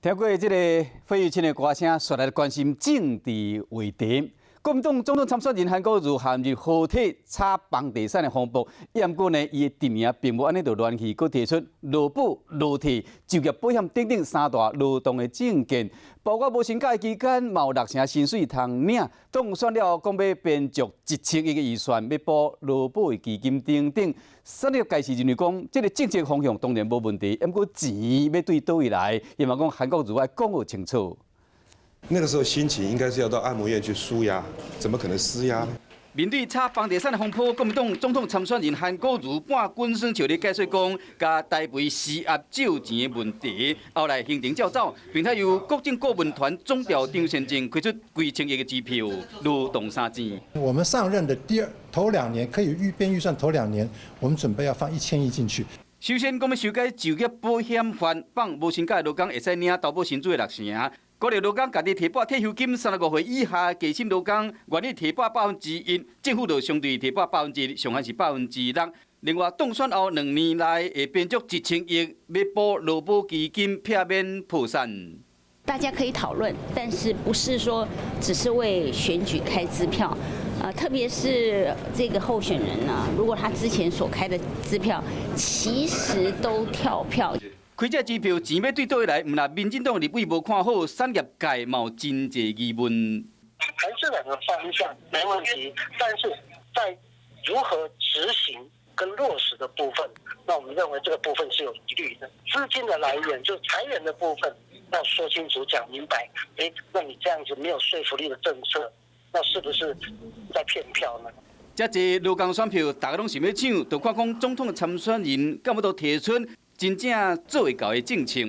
听过这个费玉清的歌声，率来关心政治话题。国民党总统参选人韩国瑜陷入合体炒房地产的风暴，不过呢，伊的阵营并无安尼就乱去，佮提出劳保、劳退、就业保险等等三大劳动的政见。包括无薪假期间，嘛有6成薪水通领。当选了，讲要编足1,000亿的预算，要补劳保的基金等等。产业界是认为讲，这个政策方向当然无问题，不过钱要对倒位来，伊嘛讲韩国瑜要讲清楚。 那个时候心情应该是要到按摩院去舒压，怎么可能施压呢？面对炒房地产的风波，国民党总统参选人韩国瑜半滚身笑咧解说讲，甲台北施压借钱的问题，后来行程照走，并且由国政顾问团总调张先正开出几千亿的支票，如动3钱。我们上任的头2年可以预算，头2年我们准备要放1000亿进去。 首先，讲要修改就业保险法，放无薪假劳工会使领投保薪水的6成。 鼓励劳工家己提拨退休金，35岁以下加薪劳工愿意提拨1%，政府就相对提拨1%，上限是6%。另外，当选后2年内会编足1000亿，要补劳保基金避免破产。大家可以讨论，但是不是说只是为选举开支票？特别是这个候选人呢，如果他之前所开的支票其实都跳票。 开这支票钱要对倒来，唔啦，民进党立委无看好，产业界嘛有真侪疑问。还是2个方向没问题，但是在如何执行跟落实的部分，那我们认为这个部分是有疑虑的。资金的来源就裁员的部分要说清楚、讲明白。那你这样子没有说服力的政策，那是不是在骗票呢？ 遮侪劳工选票，大家拢想要抢，就看讲总统的参选人敢要都提出真正做会到的政策。